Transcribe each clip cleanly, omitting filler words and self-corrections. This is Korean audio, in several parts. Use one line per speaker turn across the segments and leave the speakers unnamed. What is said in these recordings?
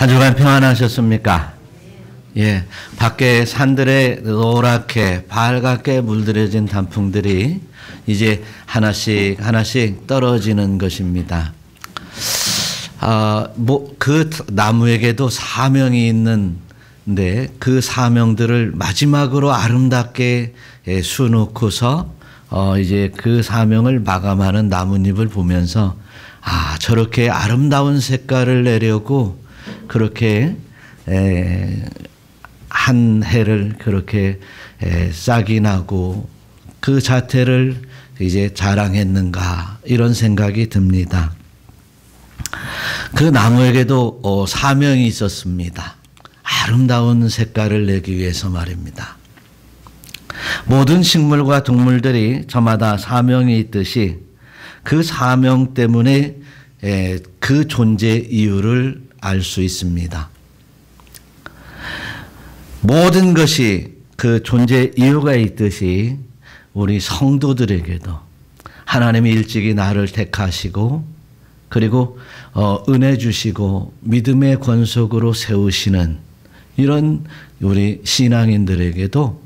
한 주간 평안하셨습니까? 예, 밖에 산들에 노랗게 밝게 물들여진 단풍들이 이제 하나씩 떨어지는 것입니다. 그 나무에게도 사명이 있는데 그 사명들을 마지막으로 아름답게 수놓고서 이제 그 사명을 마감하는 나뭇잎을 보면서 저렇게 아름다운 색깔을 내려고 그렇게 한 해를 그렇게 싹이 나고 그 자태를 이제 자랑했는가 이런 생각이 듭니다. 그 나무에게도 사명이 있었습니다. 아름다운 색깔을 내기 위해서 말입니다. 모든 식물과 동물들이 저마다 사명이 있듯이 그 사명 때문에 그 존재 이유를 알 수 있습니다. 모든 것이 그 존재 이유가 있듯이 우리 성도들에게도 하나님이 일찍이 나를 택하시고 그리고 은혜 주시고 믿음의 권속으로 세우시는 이런 우리 신앙인들에게도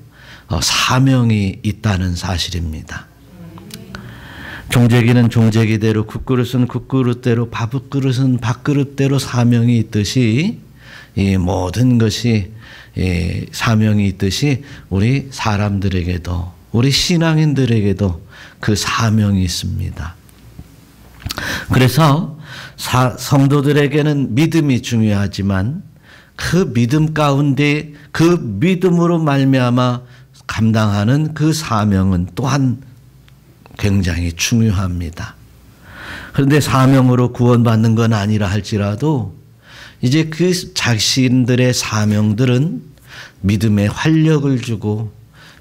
사명이 있다는 사실입니다. 종재기는 종재기대로 국그릇은 국그릇대로 밥그릇은 밥그릇대로 사명이 있듯이 이 모든 것이 사명이 있듯이 우리 사람들에게도 우리 신앙인들에게도 그 사명이 있습니다. 그래서 성도들에게는 믿음이 중요하지만 그 믿음 가운데 그 믿음으로 말미암아 감당하는 그 사명은 또한 굉장히 중요합니다. 그런데 사명으로 구원받는 건 아니라 할지라도 이제 그 자신들의 사명들은 믿음에 활력을 주고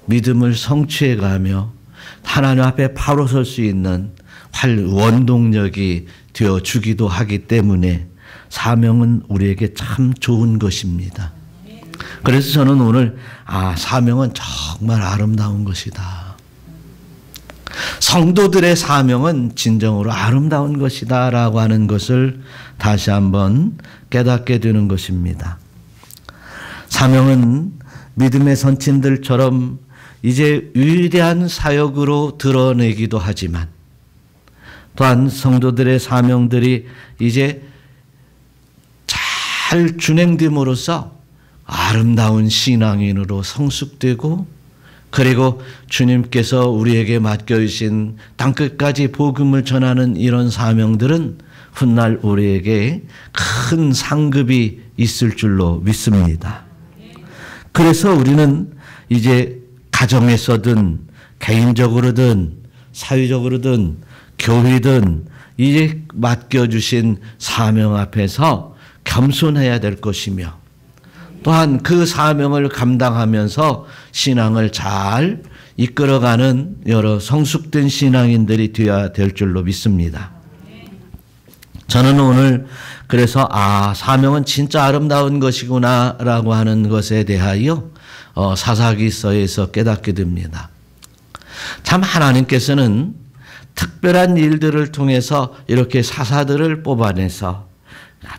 믿음을 성취해가며 하나님 앞에 바로 설 수 있는 원동력이 되어주기도 하기 때문에 사명은 우리에게 참 좋은 것입니다. 그래서 저는 오늘 사명은 정말 아름다운 것이다. 성도들의 사명은 진정으로 아름다운 것이다 라고 하는 것을 다시 한번 깨닫게 되는 것입니다. 사명은 믿음의 선친들처럼 이제 위대한 사역으로 드러내기도 하지만 또한 성도들의 사명들이 이제 잘 준행됨으로써 아름다운 신앙인으로 성숙되고 그리고 주님께서 우리에게 맡겨주신 땅끝까지 복음을 전하는 이런 사명들은 훗날 우리에게 큰 상급이 있을 줄로 믿습니다. 그래서 우리는 이제 가정에서든 개인적으로든 사회적으로든 교회든 이제 맡겨주신 사명 앞에서 겸손해야 될 것이며 또한 그 사명을 감당하면서 신앙을 잘 이끌어가는 여러 성숙된 신앙인들이 되어야 될 줄로 믿습니다. 저는 오늘 그래서 사명은 진짜 아름다운 것이구나 라고 하는 것에 대하여 사사기서에서 깨닫게 됩니다. 참 하나님께서는 특별한 일들을 통해서 이렇게 사사들을 뽑아내서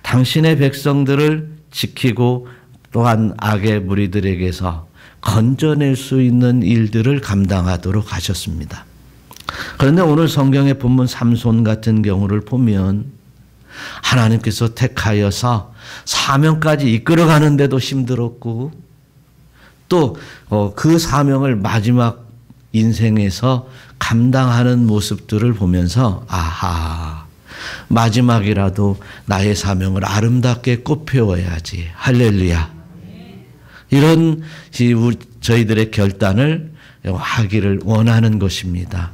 당신의 백성들을 지키고 또한 악의 무리들에게서 건져낼 수 있는 일들을 감당하도록 하셨습니다. 그런데 오늘 성경의 본문 삼손 같은 경우를 보면 하나님께서 택하여서 사명까지 이끌어가는데도 힘들었고 또 그 사명을 마지막 인생에서 감당하는 모습들을 보면서 마지막이라도 나의 사명을 아름답게 꽃피워야지. 할렐루야. 이런 저희들의 결단을 하기를 원하는 것입니다.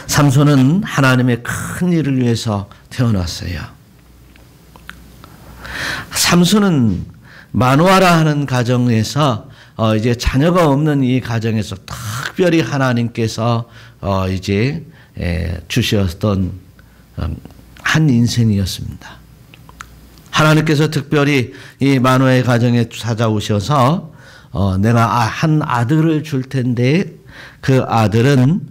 삼손은 하나님의 큰 일을 위해서 태어났어요. 삼손은 마누아라 하는 가정에서 이제 자녀가 없는 이 가정에서 특별히 하나님께서 이제 주셨던 한 인생이었습니다. 하나님께서 특별히 이 마누아의 가정에 찾아오셔서 내가 한 아들을 줄 텐데 그 아들은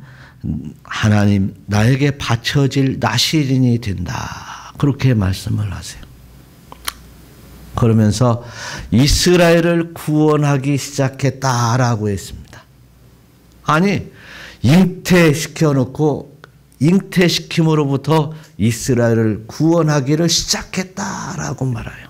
하나님 나에게 바쳐질 나시린이 된다. 그렇게 말씀을 하세요. 그러면서 이스라엘을 구원하기 시작했다라고 했습니다. 아니, 잉태시켜놓고 잉태시킴으로부터 이스라엘을 구원하기를 시작했다라고 말해요.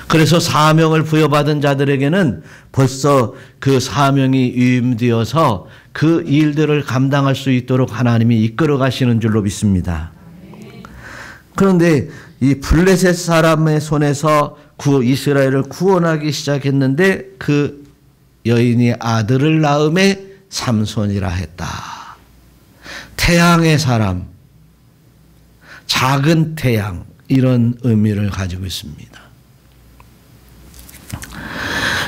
그래서 사명을 부여받은 자들에게는 벌써 그 사명이 위임되어서 그 일들을 감당할 수 있도록 하나님이 이끌어 가시는 줄로 믿습니다. 그런데 이 블레셋 사람의 손에서 이스라엘을 구원하기 시작했는데 그 여인이 아들을 낳음에 삼손이라 했다. 태양의 사람, 작은 태양, 이런 의미를 가지고 있습니다.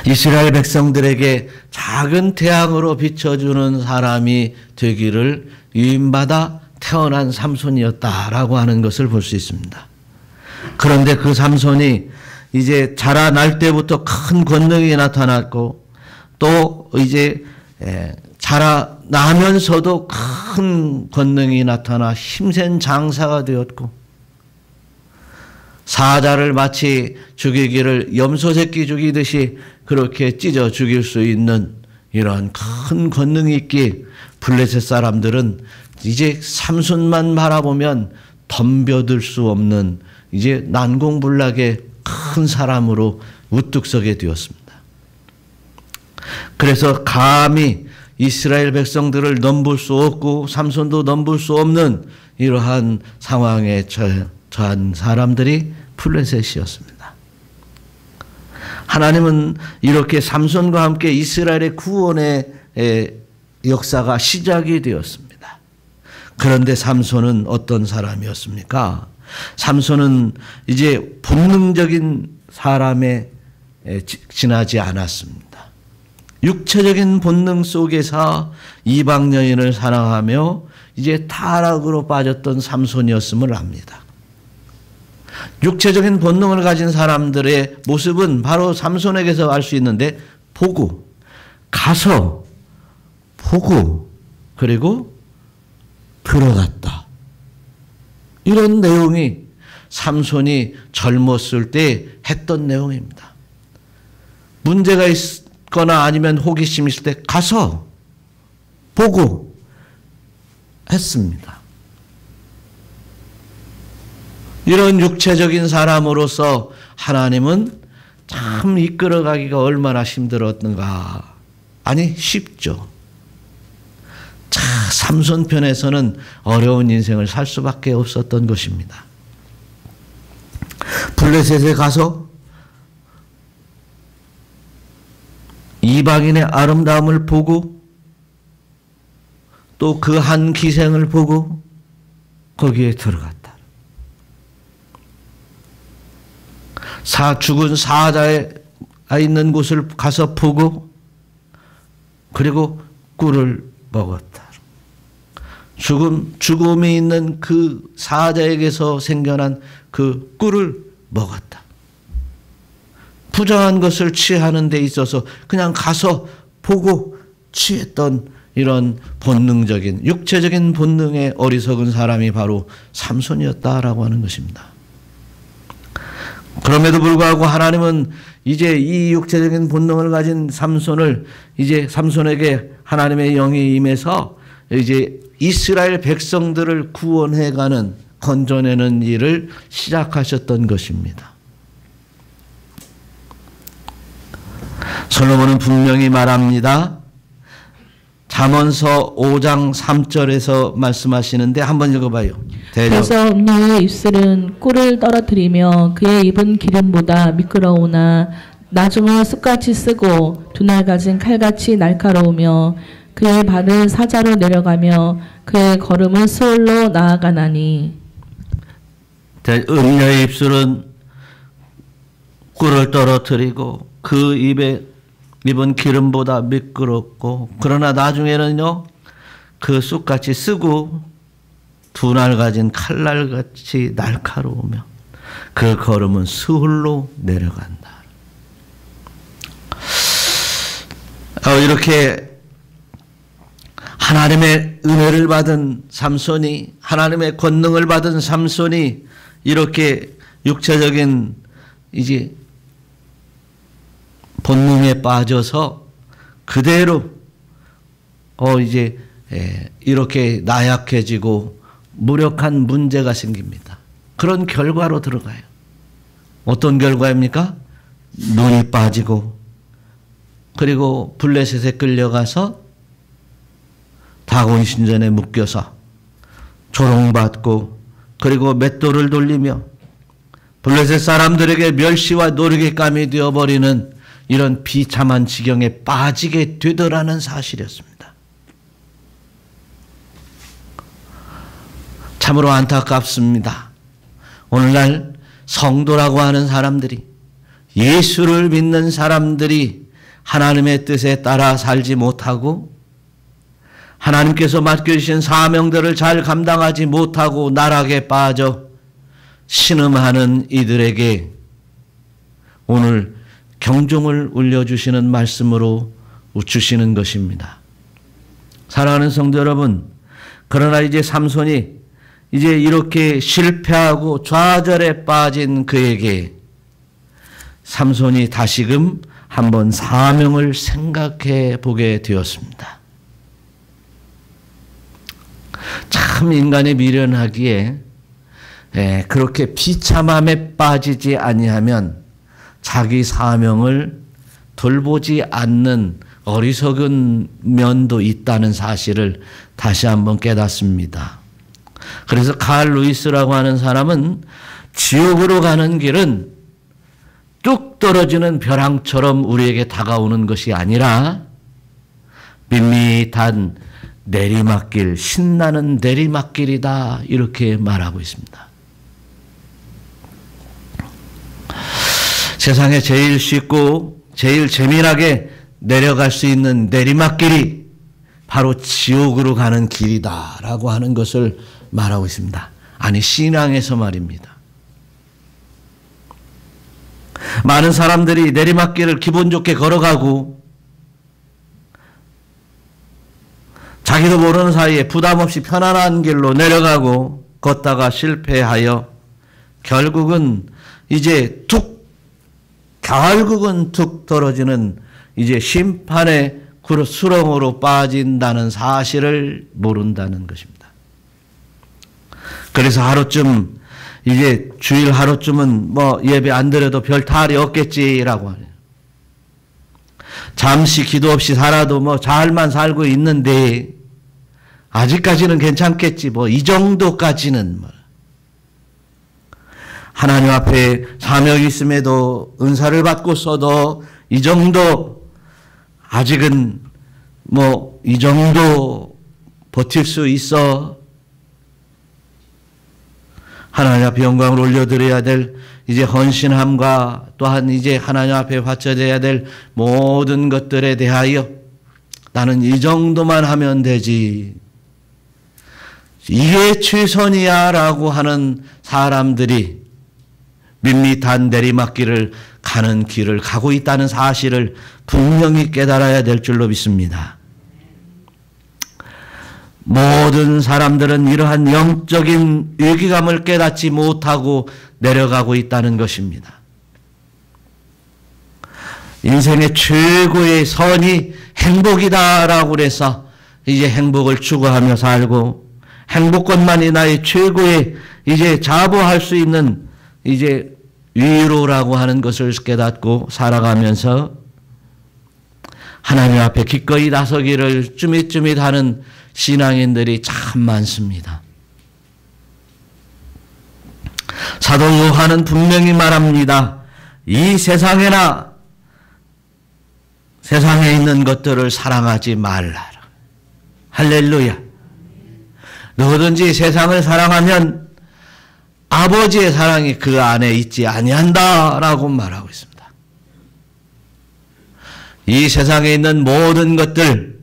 이스라엘 백성들에게 작은 태양으로 비춰주는 사람이 되기를 위임받아 태어난 삼손이었다라고 하는 것을 볼 수 있습니다. 그런데 그 삼손이 이제 자라날 때부터 큰 권능이 나타났고 또 이제 자라나면서도 큰 권능이 나타나 힘센 장사가 되었고 사자를 마치 죽이기를 염소 새끼 죽이듯이 그렇게 찢어 죽일 수 있는 이런 큰 권능이 있기에 블레셋 사람들은 이제 삼손만 바라보면 덤벼들 수 없는 이제 난공불락의 큰 사람으로 우뚝 서게 되었습니다. 그래서 감히 이스라엘 백성들을 넘볼 수 없고 삼손도 넘볼 수 없는 이러한 상황에 처한 사람들이 블레셋이었습니다. 하나님은 이렇게 삼손과 함께 이스라엘의 구원의 역사가 시작이 되었습니다. 그런데 삼손은 어떤 사람이었습니까? 삼손은 이제 본능적인 사람에 지나지 않았습니다. 육체적인 본능 속에서 이방 여인을 사랑하며 이제 타락으로 빠졌던 삼손이었음을 압니다. 육체적인 본능을 가진 사람들의 모습은 바로 삼손에게서 알 수 있는데 보고 가서 보고 그리고 들어갔다. 이런 내용이 삼손이 젊었을 때 했던 내용입니다. 문제가 있거나 아니면 호기심 있을 때 가서 보고 했습니다. 이런 육체적인 사람으로서 하나님은 참 이끌어가기가 얼마나 힘들었는가. 아니 쉽죠. 삼손 편에서는 어려운 인생을 살 수밖에 없었던 것입니다. 블레셋에 가서 이방인의 아름다움을 보고 또 그 한 기생을 보고 거기에 들어갔다. 죽은 사자에 있는 곳을 가서 보고 그리고 꿀을 먹었다. 죽음이 있는 그 사자에게서 생겨난 그 꿀을 먹었다. 부정한 것을 취하는 데 있어서 그냥 가서 보고 취했던 이런 본능적인 육체적인 본능에 어리석은 사람이 바로 삼손이었다라고 하는 것입니다. 그럼에도 불구하고 하나님은 이제 이 육체적인 본능을 가진 삼손을 이제 삼손에게 하나님의 영이 임해서 이제 이스라엘 백성들을 구원해가는 건져내는 일을 시작하셨던 것입니다. 솔로몬은 분명히 말합니다. 잠언서 5장 3절에서 말씀하시는데 한번 읽어봐요.
그래서 음녀의 입술은 꿀을 떨어뜨리며 그의 입은 기름보다 미끄러우나 나중은 쑥같이 쓰고 두 날 가진 칼같이 날카로우며 그의 발은 사자로 내려가며 그의 걸음은 수월로 나아가나니.
음녀의 입술은 꿀을 떨어뜨리고 그 입은 기름보다 미끄럽고 그러나 나중에는요 그 쑥같이 쓰고 두 날 가진 칼날같이 날카로우며 그 걸음은 수홀로 내려간다. 이렇게 하나님의 은혜를 받은 삼손이 하나님의 권능을 받은 삼손이 이렇게 육체적인 이제 본능에 빠져서 그대로 이제 이렇게 나약해지고 무력한 문제가 생깁니다. 그런 결과로 들어가요. 어떤 결과입니까? 눈이 빠지고 그리고 블레셋에 끌려가서 다곤 신전에 묶여서 조롱받고 그리고 맷돌을 돌리며 블레셋 사람들에게 멸시와 노리개감이 되어버리는 이런 비참한 지경에 빠지게 되더라는 사실이었습니다. 참으로 안타깝습니다. 오늘날 성도라고 하는 사람들이, 예수를 믿는 사람들이 하나님의 뜻에 따라 살지 못하고 하나님께서 맡겨주신 사명들을 잘 감당하지 못하고 나락에 빠져 신음하는 이들에게 오늘 경종을 울려주시는 말씀으로 주시는 것입니다. 사랑하는 성도 여러분, 그러나 이제 삼손이 이제 이렇게 실패하고 좌절에 빠진 그에게 삼손이 다시금 한번 사명을 생각해 보게 되었습니다. 참 인간의 미련하기에 그렇게 비참함에 빠지지 아니하면 자기 사명을 돌보지 않는 어리석은 면도 있다는 사실을 다시 한번 깨닫습니다. 그래서 칼 루이스라고 하는 사람은 지옥으로 가는 길은 뚝 떨어지는 벼랑처럼 우리에게 다가오는 것이 아니라 밋밋한 내리막길, 신나는 내리막길이다, 이렇게 말하고 있습니다. 세상에 제일 쉽고 제일 재미나게 내려갈 수 있는 내리막길이 바로 지옥으로 가는 길이다라고 하는 것을 말하고 있습니다. 아니, 신앙에서 말입니다. 많은 사람들이 내리막길을 기분 좋게 걸어가고 자기도 모르는 사이에 부담 없이 편안한 길로 내려가고 걷다가 실패하여 결국은 툭 떨어지는 이제 심판의 수렁으로 빠진다는 사실을 모른다는 것입니다. 그래서 하루쯤 이제 주일 하루쯤은 예배 안 드려도 별 탈이 없겠지라고 하네요. 잠시 기도 없이 살아도 잘만 살고 있는데 아직까지는 괜찮겠지, 이 정도까지는 하나님 앞에 사명이 있음에도 은사를 받고 써도 이 정도 아직은 이 정도 버틸 수 있어. 하나님 앞에 영광을 올려드려야 될 이제 헌신함과 또한 이제 하나님 앞에 바쳐져야 될 모든 것들에 대하여 나는 이 정도만 하면 되지, 이게 최선이야 라고 하는 사람들이 밋밋한 내리막길을 가는 길을 가고 있다는 사실을 분명히 깨달아야 될 줄로 믿습니다. 모든 사람들은 이러한 영적인 위기감을 깨닫지 못하고 내려가고 있다는 것입니다. 인생의 최고의 선이 행복이다라고 그래서 이제 행복을 추구하며 살고 행복권만이 나의 최고의 이제 자부할 수 있는 이제 위로라고 하는 것을 깨닫고 살아가면서 하나님 앞에 기꺼이 나서기를 쭈밋쭈밋하는 신앙인들이 참 많습니다. 사도 요한은 분명히 말합니다. 이 세상에 있는 것들을 사랑하지 말라. 할렐루야. 누구든지 세상을 사랑하면 아버지의 사랑이 그 안에 있지 아니한다라고 말하고 있습니다. 이 세상에 있는 모든 것들,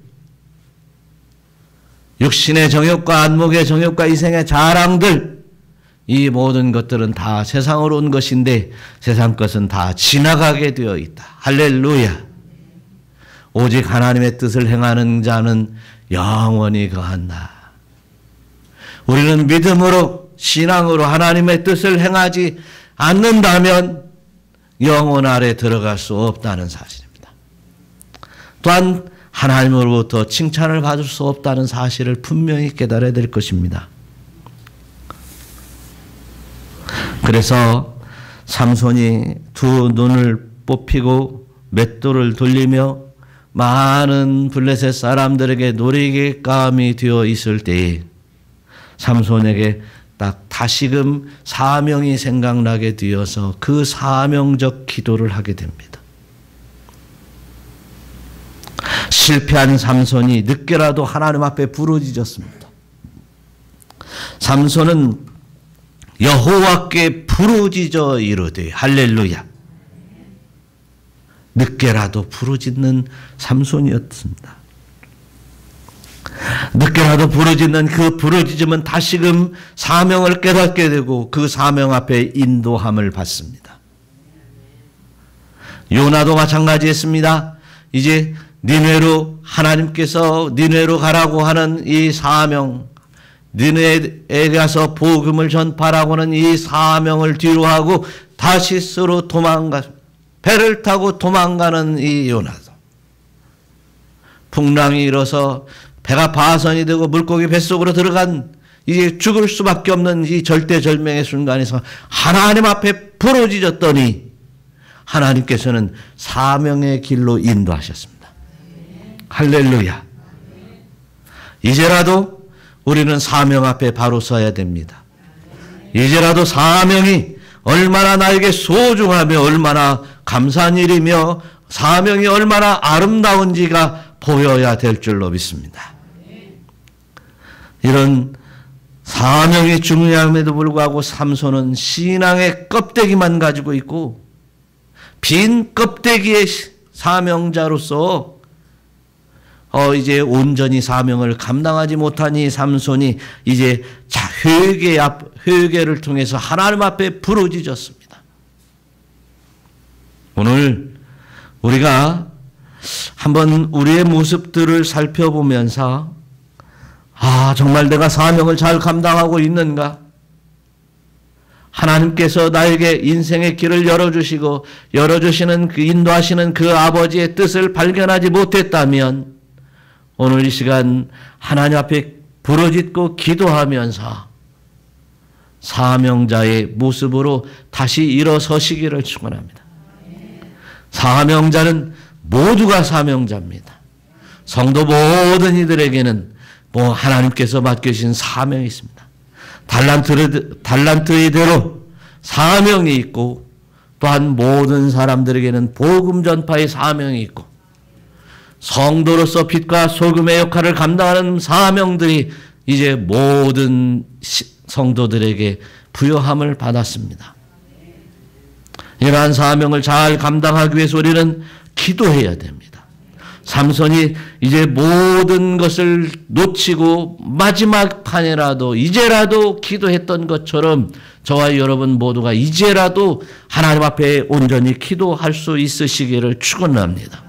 육신의 정욕과 안목의 정욕과 이생의 자랑들, 이 모든 것들은 다 세상으로 온 것인데 세상 것은 다 지나가게 되어 있다. 할렐루야. 오직 하나님의 뜻을 행하는 자는 영원히 거한다. 우리는 믿음으로 신앙으로 하나님의 뜻을 행하지 않는다면 영혼 아래 들어갈 수 없다는 사실입니다. 또한 하나님으로부터 칭찬을 받을 수 없다는 사실을 분명히 깨달아야 될 것입니다. 그래서 삼손이 두 눈을 뽑히고 맷돌을 돌리며 많은 블레셋 사람들에게 놀이개감이 되어 있을 때에 삼손에게 딱 다시금 사명이 생각나게 되어서 그 사명적 기도를 하게 됩니다. 실패한 삼손이 늦게라도 하나님 앞에 부르짖었습니다. 삼손은 여호와께 부르짖어 이르되 할렐루야. 늦게라도 부르짖는 삼손이었습니다. 늦게라도 부르짖는 그 부르짖음은 다시금 사명을 깨닫게 되고 그 사명 앞에 인도함을 받습니다. 요나도 마찬가지였습니다. 이제 니느웨로 하나님께서 니느웨로 가라고 하는 이 사명, 니느웨에 가서 복음을 전파라고 하는 이 사명을 뒤로하고 다시스로 배를 타고 도망가는 이 요나도 풍랑이 일어서 배가 파선이 되고 물고기 뱃속으로 들어간 이제 죽을 수밖에 없는 이 절대절명의 순간에서 하나님 앞에 부르짖었더니 하나님께서는 사명의 길로 인도하셨습니다. 할렐루야. 이제라도 우리는 사명 앞에 바로 서야 됩니다. 이제라도 사명이 얼마나 나에게 소중하며 얼마나 감사한 일이며 사명이 얼마나 아름다운지가 보여야 될 줄로 믿습니다. 이런 사명이 중요함에도 불구하고 삼손은 신앙의 껍데기만 가지고 있고 빈 껍데기의 사명자로서 이제 온전히 사명을 감당하지 못하니 삼손이 이제 회개를 통해서 하나님 앞에 부르짖었습니다. 오늘 우리가 한번 우리의 모습들을 살펴보면서 정말 내가 사명을 잘 감당하고 있는가? 하나님께서 나에게 인생의 길을 열어주시는 그 인도하시는 그 아버지의 뜻을 발견하지 못했다면 오늘 이 시간 하나님 앞에 부르짖고 기도하면서 사명자의 모습으로 다시 일어서시기를 축원합니다. 사명자는 모두가 사명자입니다. 성도 모든 이들에게는 하나님께서 맡겨주신 사명이 있습니다. 달란트의 대로 사명이 있고 또한 모든 사람들에게는 복음 전파의 사명이 있고 성도로서 빛과 소금의 역할을 감당하는 사명들이 이제 모든 성도들에게 부여함을 받았습니다. 이러한 사명을 잘 감당하기 위해서 우리는 기도해야 됩니다. 삼손이 이제 모든 것을 놓치고 마지막 판에라도 이제라도 기도했던 것처럼 저와 여러분 모두가 이제라도 하나님 앞에 온전히 기도할 수 있으시기를 축원합니다.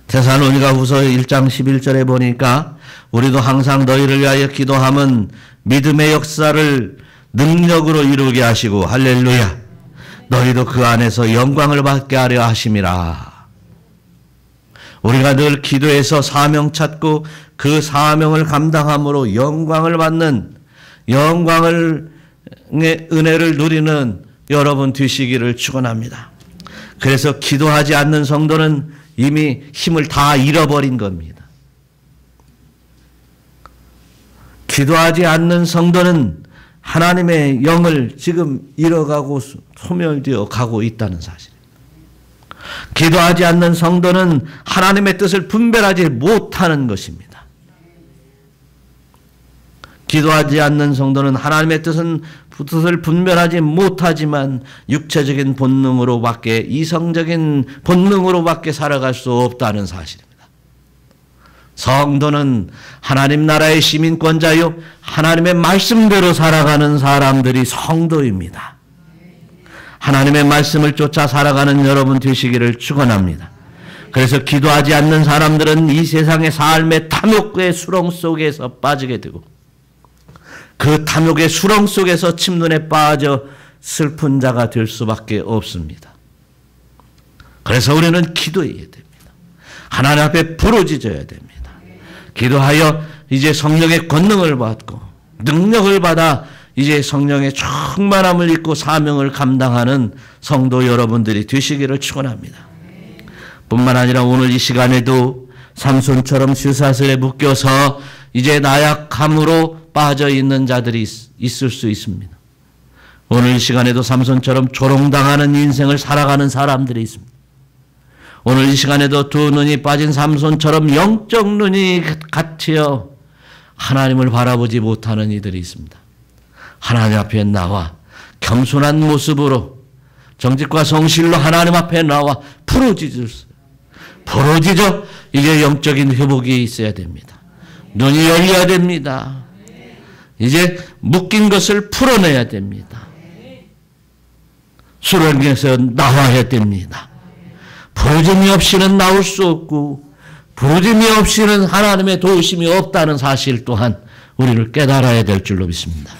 데살로니가후서 1장 11절에 보니까 우리도 항상 너희를 위하여 기도함은 믿음의 역사를 능력으로 이루게 하시고 할렐루야 너희도 그 안에서 영광을 받게 하려 하심이라. 우리가 늘 기도해서 사명 찾고 그 사명을 감당함으로 영광을 받는 영광의 은혜를 누리는 여러분 되시기를 축원합니다. 그래서 기도하지 않는 성도는 이미 힘을 다 잃어버린 겁니다. 기도하지 않는 성도는 하나님의 영을 지금 잃어가고 소멸되어 가고 있다는 사실입니다. 기도하지 않는 성도는 하나님의 뜻을 분별하지 못하는 것입니다. 기도하지 않는 성도는 하나님의 뜻을 분별하지 못하지만 육체적인 본능으로밖에 이성적인 본능으로밖에 살아갈 수 없다는 사실입니다. 성도는 하나님 나라의 시민권자요 하나님의 말씀대로 살아가는 사람들이 성도입니다. 하나님의 말씀을 쫓아 살아가는 여러분 되시기를 축원합니다. 그래서 기도하지 않는 사람들은 이 세상의 삶의 탐욕의 수렁 속에서 빠지게 되고 그 탐욕의 수렁 속에서 침눈에 빠져 슬픈 자가 될 수밖에 없습니다. 그래서 우리는 기도해야 됩니다. 하나님 앞에 부르짖어야 됩니다. 기도하여 이제 성령의 권능을 받고 능력을 받아 이제 성령의 충만함을 입고 사명을 감당하는 성도 여러분들이 되시기를 축원합니다. 뿐만 아니라 오늘 이 시간에도 삼손처럼 쇠사슬에 묶여서 이제 나약함으로 빠져 있는 자들이 있을 수 있습니다. 오늘 이 시간에도 삼손처럼 조롱당하는 인생을 살아가는 사람들이 있습니다. 오늘 이 시간에도 두 눈이 빠진 삼손처럼 영적 눈이 갇혀 하나님을 바라보지 못하는 이들이 있습니다. 하나님 앞에 나와 겸손한 모습으로 정직과 성실로 하나님 앞에 나와 부르짖어 이제 영적인 회복이 있어야 됩니다. 눈이 열려야 됩니다. 이제 묶인 것을 풀어내야 됩니다. 수렁에서 나와야 됩니다. 부르짐이 없이는 나올 수 없고 부르짐이 없이는 하나님의 도우심이 없다는 사실 또한 우리를 깨달아야 될 줄로 믿습니다.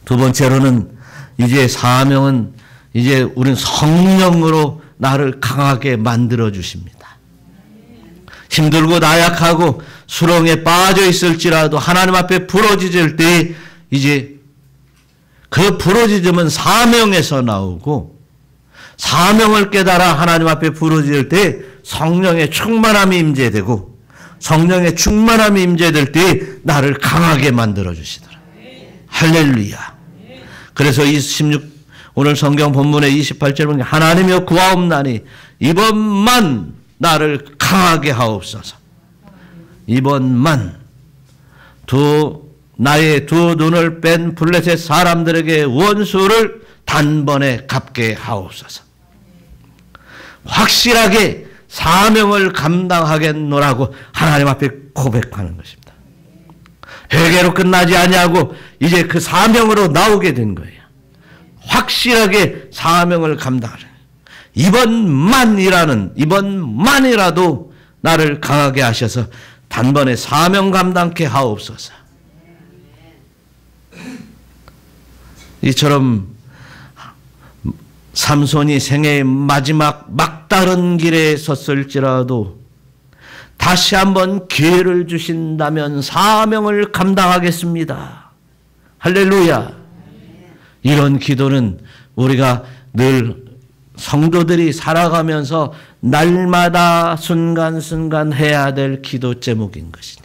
두 번째로는 이제 사명은 이제 우리는 성령으로 나를 강하게 만들어 주십니다. 힘들고 나약하고 수렁에 빠져 있을지라도 하나님 앞에 부르짖을 때 이제 그 부르짖음은 사명에서 나오고 사명을 깨달아 하나님 앞에 부르짖을 때 성령의 충만함이 임재되고 성령의 충만함이 임재될 때 나를 강하게 만들어 주시더라. 할렐루야. 그래서 이 16 오늘 성경 본문의 28절 보면 하나님이여 구하옵나니 이번만 나를 강하게 하옵소서. 이번만 나의 두 눈을 뺀 블레셋 사람들에게 원수를 단번에 갚게 하옵소서. 확실하게 사명을 감당하겠노라고 하나님 앞에 고백하는 것입니다. 회개로 끝나지 아니하고 이제 그 사명으로 나오게 된 거예요. 확실하게 사명을 감당하는 이번만이라도 나를 강하게 하셔서 단번에 사명 감당케 하옵소서. 이처럼 삼손이 생애의 마지막 막다른 길에 섰을지라도 다시 한번 기회를 주신다면 사명을 감당하겠습니다. 할렐루야. 이런 기도는 우리가 늘 성도들이 살아가면서 날마다 순간순간 해야 될 기도 제목인 것이다.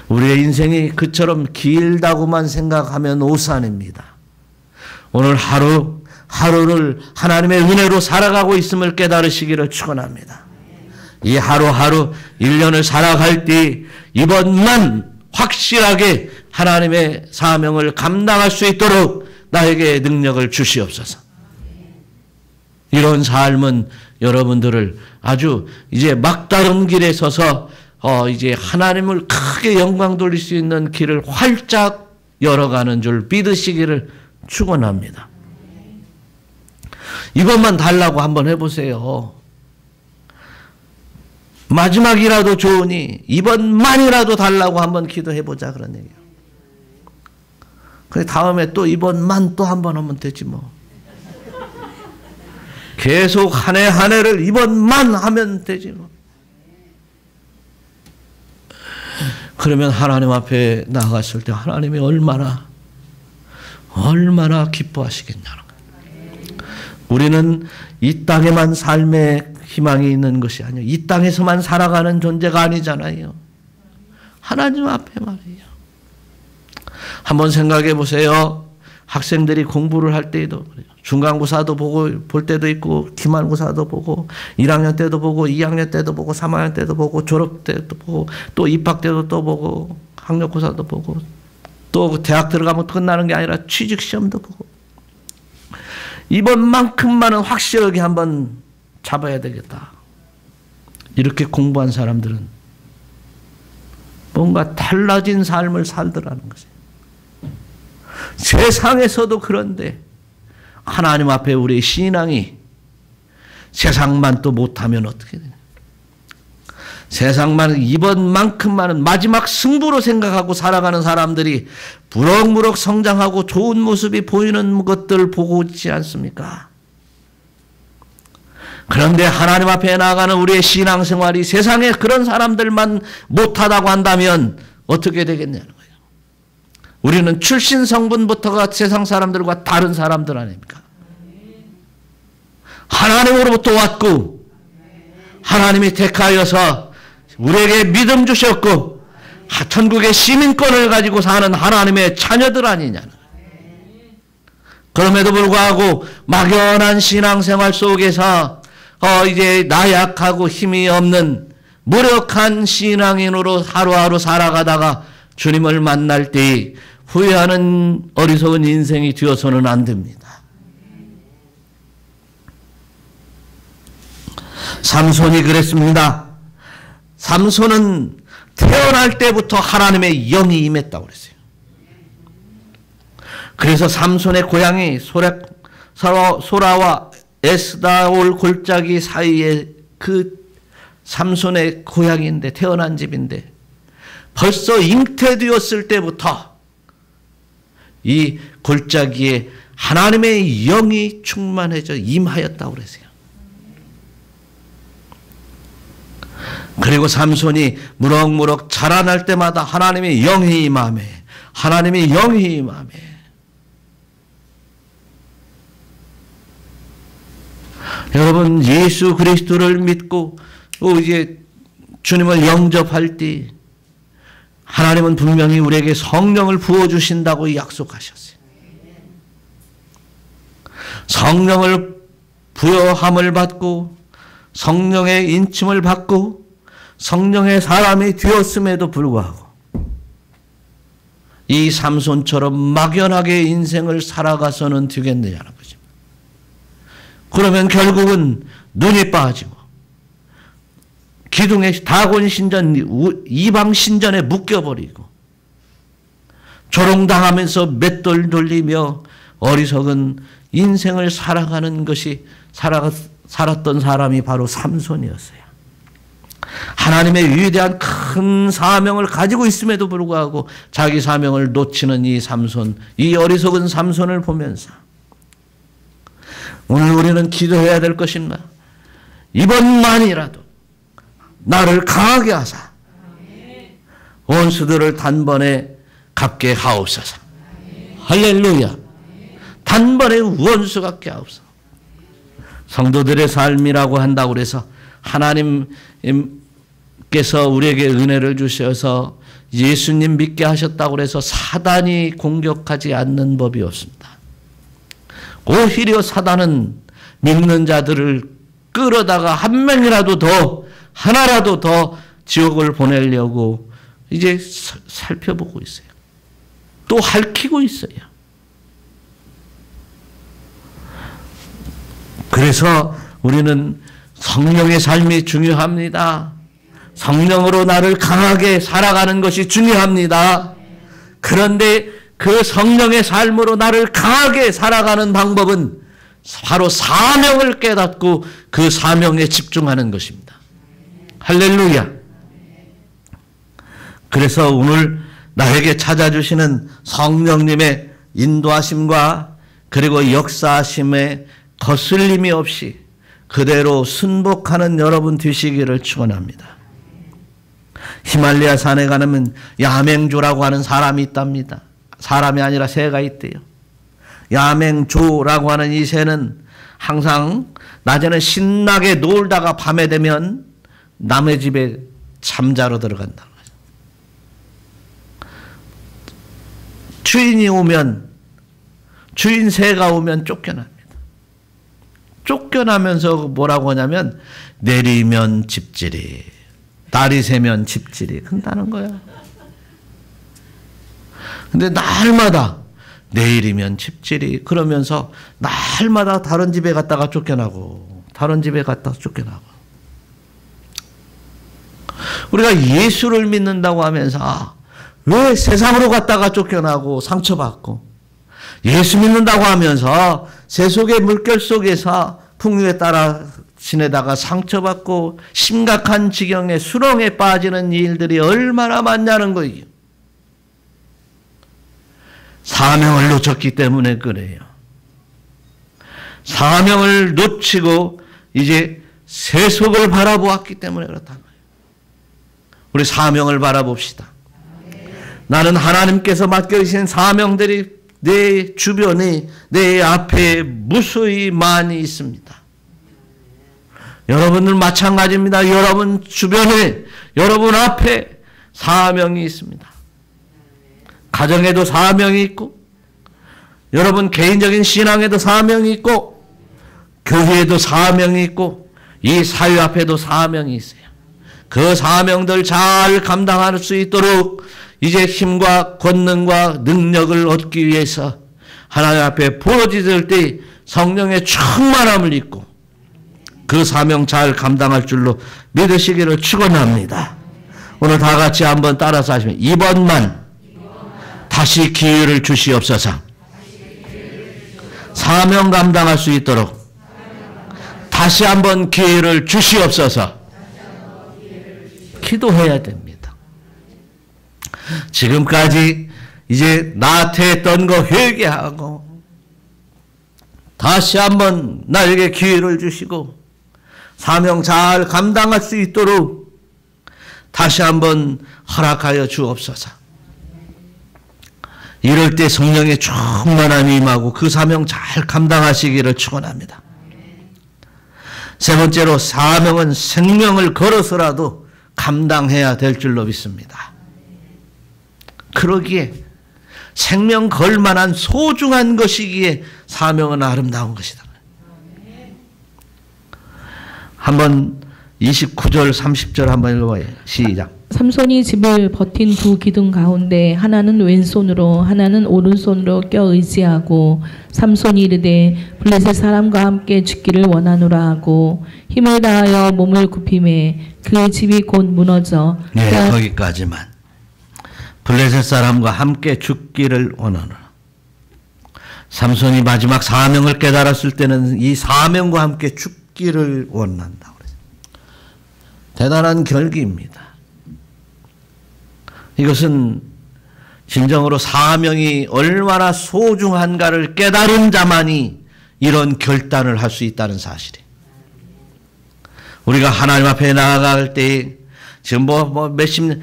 우리의 인생이 그처럼 길다고만 생각하면 오산입니다. 오늘 하루를 하나님의 은혜로 살아가고 있음을 깨달으시기를 축원합니다. 이 하루하루 1년을 살아갈 때 이번만 확실하게 하나님의 사명을 감당할 수 있도록 나에게 능력을 주시옵소서. 이런 삶은 여러분들을 아주 이제 막다른 길에 서서 이제 하나님을 크게 영광 돌릴 수 있는 길을 활짝 열어가는 줄 믿으시기를 축원합니다. 이것만 달라고 한번 해보세요. 마지막이라도 좋으니 이번만이라도 달라고 한번 기도해보자 그런 얘기예요. 그래 다음에 또 이번만 또 한번 하면 되지 뭐. 계속 한 해 한 해를 이번만 하면 되지 뭐. 그러면 하나님 앞에 나갔을 때 하나님이 얼마나 기뻐하시겠냐는 거예요. 우리는 이 땅에만 삶의 희망이 있는 것이 아니에요. 이 땅에서만 살아가는 존재가 아니잖아요. 하나님 앞에 말이에요. 한번 생각해 보세요. 학생들이 공부를 할 때에도 중간고사도 볼 때도 있고 기말고사도 보고 1학년 때도 보고 2학년 때도 보고 3학년 때도 보고 졸업 때도 보고 또 입학 때도 또 보고 학력고사도 보고 또 대학 들어가면 끝나는 게 아니라 취직시험도 보고 이번만큼만은 확실하게 한번 잡아야 되겠다. 이렇게 공부한 사람들은 뭔가 달라진 삶을 살더라는 것이에요. 세상에서도 그런데 하나님 앞에 우리의 신앙이 세상만 또 못하면 어떻게 되냐. 세상만 이번만큼만은 마지막 승부로 생각하고 살아가는 사람들이 무럭무럭 성장하고 좋은 모습이 보이는 것들 보고 있지 않습니까? 그런데 하나님 앞에 나아가는 우리의 신앙생활이 세상에 그런 사람들만 못하다고 한다면 어떻게 되겠냐는 거예요. 우리는 출신 성분부터가 세상 사람들과 다른 사람들 아닙니까? 하나님으로부터 왔고 하나님이 택하여서 우리에게 믿음 주셨고 천국의 시민권을 가지고 사는 하나님의 자녀들 아니냐는 거예요. 그럼에도 불구하고 막연한 신앙생활 속에서 이제 나약하고 힘이 없는 무력한 신앙인으로 하루하루 살아가다가 주님을 만날 때 후회하는 어리석은 인생이 되어서는 안 됩니다. 삼손이 그랬습니다. 삼손은 태어날 때부터 하나님의 영이 임했다고 그랬어요. 그래서 삼손의 고향이 소라와 에스다올 골짜기 사이에 그 삼손의 고향인데 태어난 집인데 벌써 잉태되었을 때부터 이 골짜기에 하나님의 영이 충만해져 임하였다고 그랬어요. 그리고 삼손이 무럭무럭 자라날 때마다 하나님의 영이 임하며 하나님의 영이 임하며 여러분 예수 그리스도를 믿고 이제 주님을 영접할 때 하나님은 분명히 우리에게 성령을 부어주신다고 약속하셨어요. 성령을 부여함을 받고 성령의 인침을 받고 성령의 사람이 되었음에도 불구하고 이 삼손처럼 막연하게 인생을 살아가서는 되겠느냐는 거죠. 그러면 결국은 눈이 빠지고 기둥의 다곤 신전 이방 신전에 묶여버리고 조롱당하면서 맷돌 돌리며 어리석은 인생을 살아가는 것이 살았던 사람이 바로 삼손이었어요. 하나님의 위대한 큰 사명을 가지고 있음에도 불구하고 자기 사명을 놓치는 이 삼손, 이 어리석은 삼손을 보면서 오늘 우리는 기도해야 될 것입니다. 이번만이라도 나를 강하게 하사 원수들을 단번에 갚게 하옵소서. 할렐루야. 단번에 원수 갚게 하옵소서. 성도들의 삶이라고 한다고 해서 하나님께서 우리에게 은혜를 주셔서 예수님 믿게 하셨다고 해서 사단이 공격하지 않는 법이 없습니다. 오히려 사단은 믿는 자들을 끌어다가 한 명이라도 더 하나라도 더 지옥을 보내려고 이제 살펴보고 있어요. 또 핥히고 있어요. 그래서 우리는 성령의 삶이 중요합니다. 성령으로 나를 강하게 살아가는 것이 중요합니다. 그런데 그 성령의 삶으로 나를 강하게 살아가는 방법은 바로 사명을 깨닫고 그 사명에 집중하는 것입니다. 할렐루야. 그래서 오늘 나에게 찾아주시는 성령님의 인도하심과 그리고 역사하심에 거슬림이 없이 그대로 순복하는 여러분 되시기를 축원합니다. 히말라야 산에 가면 야맹조라고 하는 사람이 있답니다. 사람이 아니라 새가 있대요. 야맹조라고 하는 이 새는 항상 낮에는 신나게 놀다가 밤에 되면 남의 집에 잠자러 들어간다는 거죠. 주인이 오면, 주인 새가 오면 쫓겨납니다. 쫓겨나면서 뭐라고 하냐면 내리면 집질이, 날이 새면 집질이 큰다는 거야. 근데 날마다 내일이면 집질이 그러면서 날마다 다른 집에 갔다가 쫓겨나고 다른 집에 갔다가 쫓겨나고. 우리가 예수를 믿는다고 하면서 왜 세상으로 갔다가 쫓겨나고 상처받고, 예수 믿는다고 하면서 새 속의 물결 속에서 풍류에 따라 신에다가 상처받고 심각한 지경에 수렁에 빠지는 일들이 얼마나 많냐는 거예요. 사명을 놓쳤기 때문에 그래요. 사명을 놓치고 이제 세속을 바라보았기 때문에 그렇다는 거예요. 우리 사명을 바라봅시다. 나는 하나님께서 맡겨주신 사명들이 내 주변에, 내 앞에 무수히 많이 있습니다. 여러분들 마찬가지입니다. 여러분 주변에, 여러분 앞에 사명이 있습니다. 가정에도 사명이 있고, 여러분 개인적인 신앙에도 사명이 있고, 교회에도 사명이 있고, 이 사회 앞에도 사명이 있어요. 그 사명들 잘 감당할 수 있도록 이제 힘과 권능과 능력을 얻기 위해서 하나님 앞에 부어지을 때 성령의 충만함을 입고 그 사명 잘 감당할 줄로 믿으시기를 축원합니다. 오늘 다 같이 한번 따라서 하시면 이번만 다시 기회를 주시옵소서. 사명 감당할 수 있도록 다시 한번 기회를 주시옵소서. 기도해야 됩니다. 지금까지 이제 나태했던 거 회개하고 다시 한번 나에게 기회를 주시고 사명 잘 감당할 수 있도록 다시 한번 허락하여 주옵소서. 이럴 때 성령의 충만함이 임하고 그 사명 잘 감당하시기를 축원합니다. 세 번째로 사명은 생명을 걸어서라도 감당해야 될 줄로 믿습니다. 그러기에 생명 걸 만한 소중한 것이기에 사명은 아름다운 것이다. 한번 29절 30절 한번 읽어봐요. 시작.
삼손이 집을 버틴 두 기둥 가운데 하나는 왼손으로 하나는 오른손으로 껴 의지하고 삼손이 이르되 블레셋 사람과 함께 죽기를 원하노라 하고 힘을 다하여 몸을 굽히매 그 집이 곧 무너져.
네, 거기까지만. 블레셋 사람과 함께 죽기를 원하노라. 삼손이 마지막 사명을 깨달았을 때는 이 사명과 함께 죽기를 원한다고 그랬어요. 대단한 결기입니다. 이것은 진정으로 사명이 얼마나 소중한가를 깨달은 자만이 이런 결단을 할 수 있다는 사실이에요. 우리가 하나님 앞에 나아갈 때 지금 몇십 년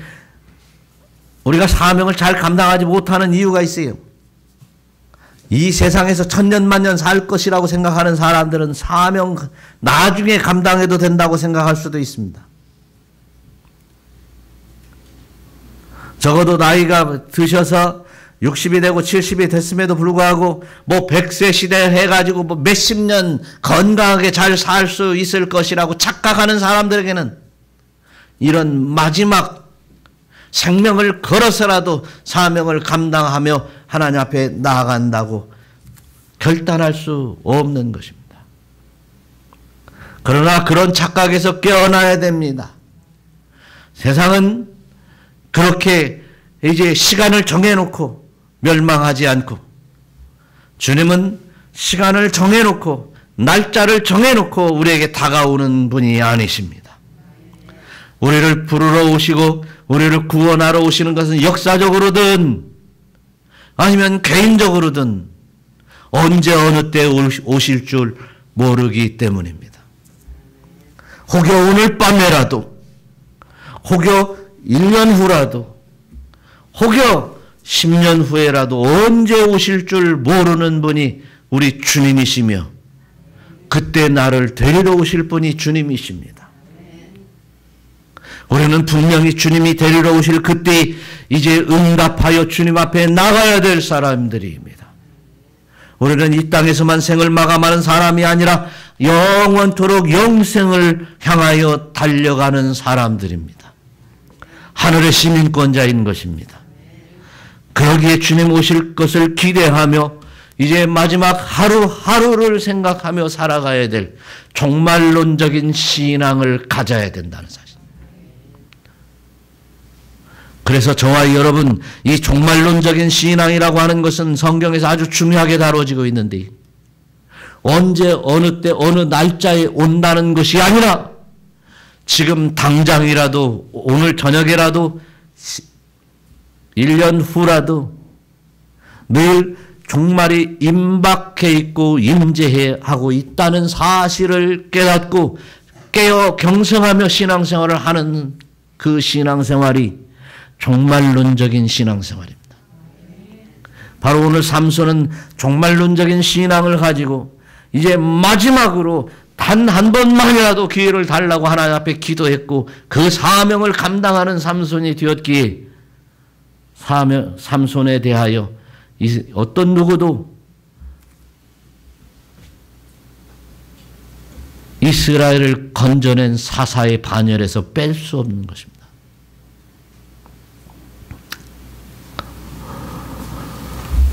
우리가 사명을 잘 감당하지 못하는 이유가 있어요. 이 세상에서 천년만년 살 것이라고 생각하는 사람들은 사명 나중에 감당해도 된다고 생각할 수도 있습니다. 적어도 나이가 드셔서 60이 되고 70이 됐음에도 불구하고 100세 시대 해가지고 몇십 년 건강하게 잘 살 수 있을 것이라고 착각하는 사람들에게는 이런 마지막 생명을 걸어서라도 사명을 감당하며 하나님 앞에 나아간다고 결단할 수 없는 것입니다. 그러나 그런 착각에서 깨어나야 됩니다. 세상은 그렇게 이제 시간을 정해놓고 멸망하지 않고 주님은 시간을 정해놓고 날짜를 정해놓고 우리에게 다가오는 분이 아니십니다. 우리를 부르러 오시고 우리를 구원하러 오시는 것은 역사적으로든 아니면 개인적으로든 언제 어느 때 오실 줄 모르기 때문입니다. 혹여 오늘 밤에라도 혹여 1년 후라도 혹여 10년 후에라도 언제 오실 줄 모르는 분이 우리 주님이시며 그때 나를 데리러 오실 분이 주님이십니다. 우리는 분명히 주님이 데리러 오실 그때 이제 응답하여 주님 앞에 나가야 될 사람들입니다. 우리는 이 땅에서만 생을 마감하는 사람이 아니라 영원토록 영생을 향하여 달려가는 사람들입니다. 하늘의 시민권자인 것입니다. 그러기에 주님 오실 것을 기대하며 이제 마지막 하루하루를 생각하며 살아가야 될 종말론적인 신앙을 가져야 된다는 사실. 그래서 저와 여러분 이 종말론적인 신앙이라고 하는 것은 성경에서 아주 중요하게 다뤄지고 있는데 언제 어느 때 어느 날짜에 온다는 것이 아니라 지금 당장이라도 오늘 저녁이라도 1년 후라도 늘 종말이 임박해 있고 임재하고 있다는 사실을 깨닫고 깨어 경성하며 신앙생활을 하는 그 신앙생활이 종말론적인 신앙생활입니다. 바로 오늘 삼손은 종말론적인 신앙을 가지고 이제 마지막으로 단 한 번만이라도 기회를 달라고 하나님 앞에 기도했고 그 사명을 감당하는 삼손이 되었기에 삼손에 대하여 어떤 누구도 이스라엘을 건져낸 사사의 반열에서 뺄 수 없는 것입니다.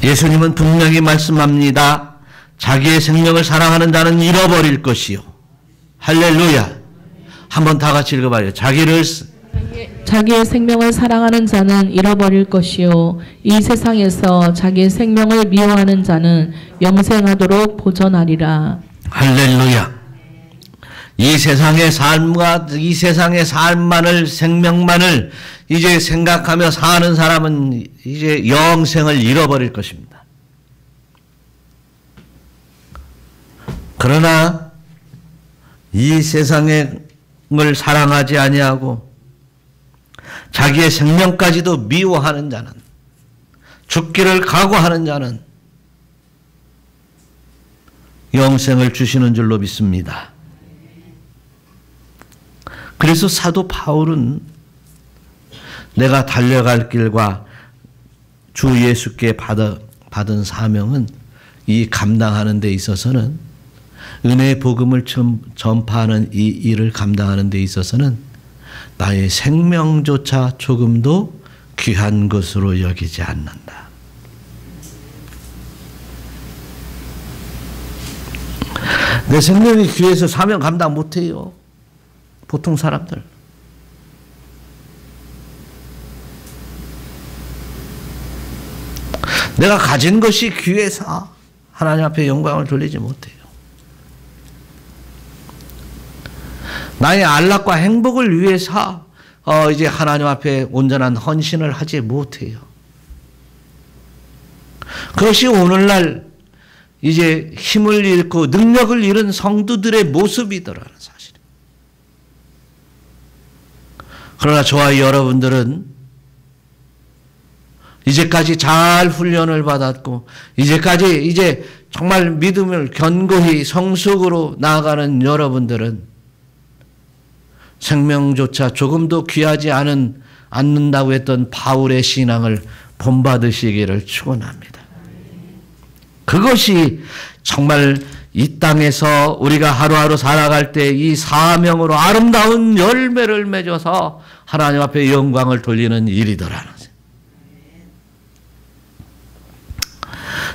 예수님은 분명히 말씀합니다. 자기의 생명을 사랑하는 자는 잃어버릴 것이요. 할렐루야. 한번 다 같이 읽어봐요. 자기의 생명을 사랑하는 자는 잃어버릴 것이요. 이 세상에서 자기의 생명을 미워하는 자는 영생하도록 보전하리라. 할렐루야. 이 세상의 삶과 이 세상의 삶만을 생명만을 이제 생각하며 사는 사람은 이제 영생을 잃어버릴 것입니다. 그러나 이 세상을 사랑하지 아니하고 자기의 생명까지도 미워하는 자는, 죽기를 각오하는 자는 영생을 주시는 줄로 믿습니다. 그래서 사도 바울은 내가 달려갈 길과 주 예수께 받은 사명은 이 감당하는 데 있어서는, 은혜의 복음을 전파하는 이 일을 감당하는 데 있어서는 나의 생명조차 조금도 귀한 것으로 여기지 않는다. 내 생명이 귀해서 사명 감당 못해요. 보통 사람들. 내가 가진 것이 귀해서 하나님 앞에 영광을 돌리지 못해요. 나의 안락과 행복을 위해서 이제 하나님 앞에 온전한 헌신을 하지 못해요. 그것이 오늘날 이제 힘을 잃고 능력을 잃은 성도들의 모습이더라는 사실이에요. 그러나 저와 여러분들은 이제까지 잘 훈련을 받았고 이제까지 이제 정말 믿음을 견고히 성숙으로 나아가는 여러분들은 생명조차 조금도 귀하지 않는다고 했던 바울의 신앙을 본받으시기를 축원합니다. 그것이 정말 이 땅에서 우리가 하루하루 살아갈 때 이 사명으로 아름다운 열매를 맺어서 하나님 앞에 영광을 돌리는 일이더라는 거죠.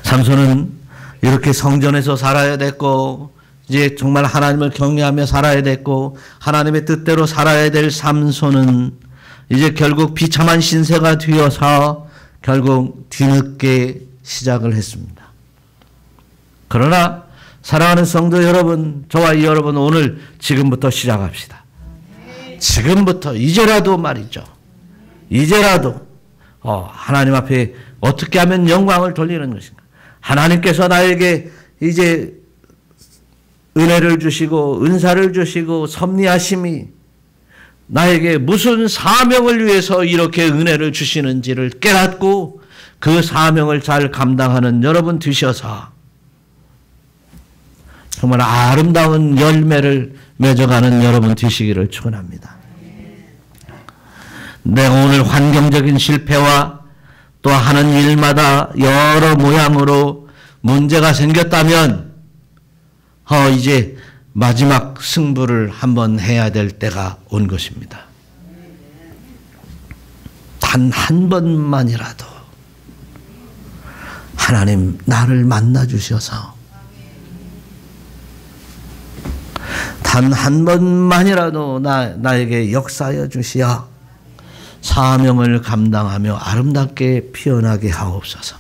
삼손은 이렇게 성전에서 살아야 됐고 이제 정말 하나님을 경외하며 살아야 됐고 하나님의 뜻대로 살아야 될 삼손은 이제 결국 비참한 신세가 되어서 결국 뒤늦게 시작을 했습니다. 그러나 사랑하는 성도 여러분, 저와 여러분 오늘 지금부터 시작합시다. 지금부터 이제라도 말이죠. 이제라도 하나님 앞에 어떻게 하면 영광을 돌리는 것인가. 하나님께서 나에게 이제 은혜를 주시고 은사를 주시고 섭리하심이 나에게 무슨 사명을 위해서 이렇게 은혜를 주시는지를 깨닫고 그 사명을 잘 감당하는 여러분 되셔서 정말 아름다운 열매를 맺어가는 여러분 되시기를 축원합니다. 내가 오늘 환경적인 실패와 또 하는 일마다 여러 모양으로 문제가 생겼다면 이제 마지막 승부를 한번 해야 될 때가 온 것입니다. 단 한 번만이라도 하나님 나를 만나 주셔서 단 한 번만이라도 나에게 역사하여 주시어 사명을 감당하며 아름답게 피어나게 하옵소서.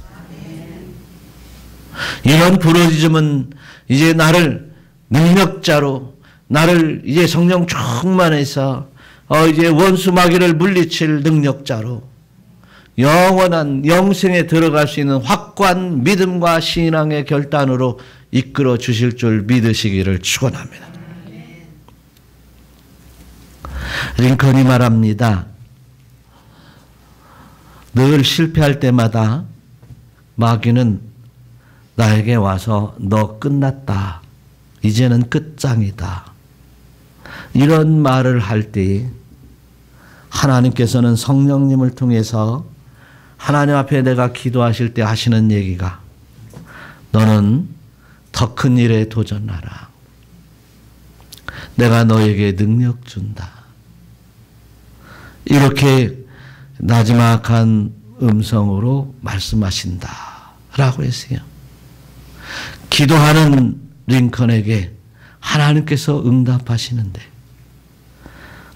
이런 부르짖음은 이제 나를 능력자로, 나를 이제 성령 충만해서 이제 원수 마귀를 물리칠 능력자로 영원한 영생에 들어갈 수 있는 확고한 믿음과 신앙의 결단으로 이끌어 주실 줄 믿으시기를 축원합니다. 링컨이 말합니다. 늘 실패할 때마다 마귀는 나에게 와서 너 끝났다. 이제는 끝장이다. 이런 말을 할 때 하나님께서는 성령님을 통해서 하나님 앞에 내가 기도하실 때 하시는 얘기가 너는 더 큰 일에 도전하라. 내가 너에게 능력 준다. 이렇게 나지막한 음성으로 말씀하신다 라고 했어요. 기도하는 링컨에게 하나님께서 응답하시는데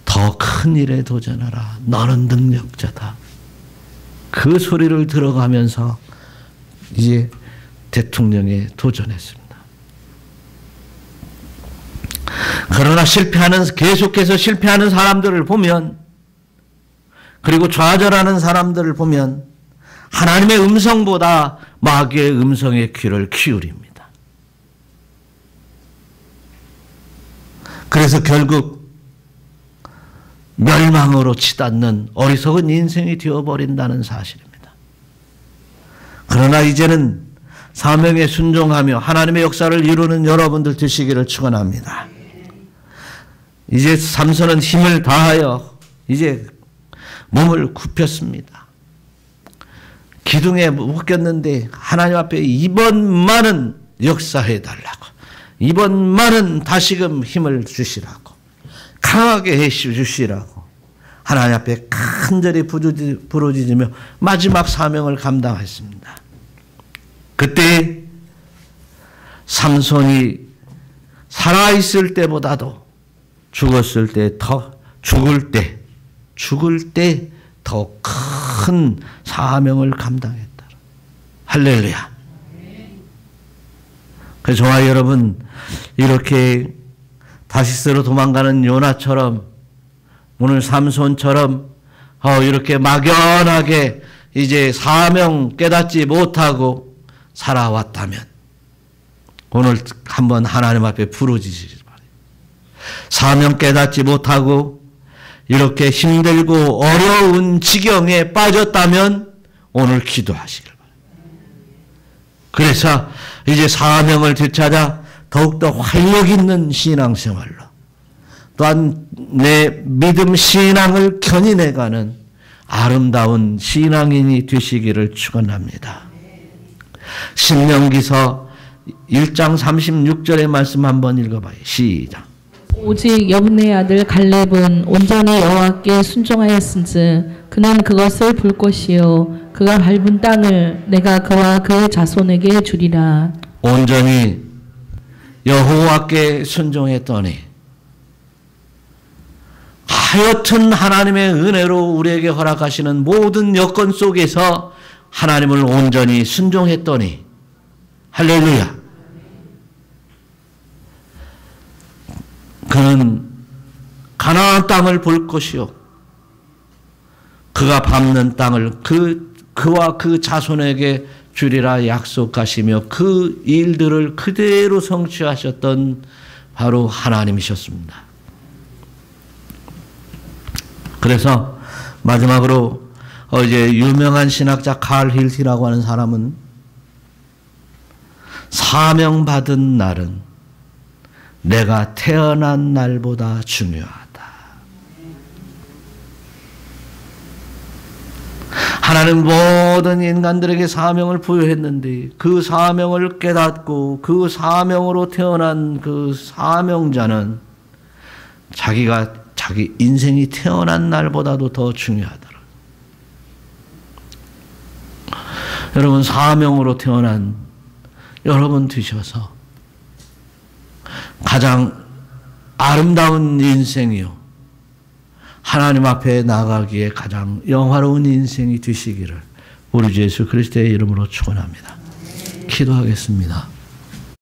더 큰 일에 도전하라. 너는 능력자다. 그 소리를 들어가면서 이제 대통령에 도전했습니다. 그러나 계속해서 실패하는 사람들을 보면, 그리고 좌절하는 사람들을 보면 하나님의 음성보다 마귀의 음성에 귀를 기울입니다. 그래서 결국 멸망으로 치닫는 어리석은 인생이 되어버린다는 사실입니다. 그러나 이제는 사명에 순종하며 하나님의 역사를 이루는 여러분들 되시기를 축원합니다. 이제 삼손은 힘을 다하여 이제 몸을 굽혔습니다. 기둥에 묶였는데 하나님 앞에 이번만은 역사해달라고, 이번만은 다시금 힘을 주시라고, 강하게 해주시라고 하나님 앞에 간절히 부르짖으며 마지막 사명을 감당했습니다. 그때 삼손이 살아있을 때보다도 죽을 때 더 큰 사명을 감당했다. 할렐루야. 그래서 저와 여러분 이렇게 다시스로 도망가는 요나처럼, 오늘 삼손처럼 이렇게 막연하게 이제 사명 깨닫지 못하고 살아왔다면 오늘 한번 하나님 앞에 부르짖으시기 바랍니다. 사명 깨닫지 못하고 이렇게 힘들고 어려운 지경에 빠졌다면 오늘 기도하시길 바랍니다. 그래서 이제 사명을 되찾아 더욱더 활력 있는 신앙생활로, 또한 내 믿음 신앙을 견인해가는 아름다운 신앙인이 되시기를 축원합니다. 신명기서 1장 36절의 말씀 한번 읽어봐요. 시작.
오직 여분의 아들 갈렙은 온전히 여호와께 순종하였은즉 그는 그것을 볼 것이요 그가 밟은 땅을 내가 그와 그의 자손에게 주리라.
온전히 여호와께 순종했더니 하여튼 하나님의 은혜로 우리에게 허락하시는 모든 여건 속에서 하나님을 온전히 순종했더니, 할렐루야, 그는 가나안 땅을 볼 것이요 그가 밟는 땅을 그와 그 자손에게 주리라 약속하시며 그 일들을 그대로 성취하셨던 바로 하나님이셨습니다. 그래서 마지막으로 이제 유명한 신학자 칼 힐티라고 하는 사람은 사명받은 날은 내가 태어난 날보다 중요하다. 하나님 모든 인간들에게 사명을 부여했는데 그 사명을 깨닫고 그 사명으로 태어난 그 사명자는 자기 인생이 태어난 날보다도 더 중요하더라. 여러분, 사명으로 태어난 여러분 되셔서 가장 아름다운 인생이요 하나님 앞에 나가기에 가장 영화로운 인생이 되시기를 우리 주 예수 그리스도의 이름으로 축원합니다. 기도하겠습니다.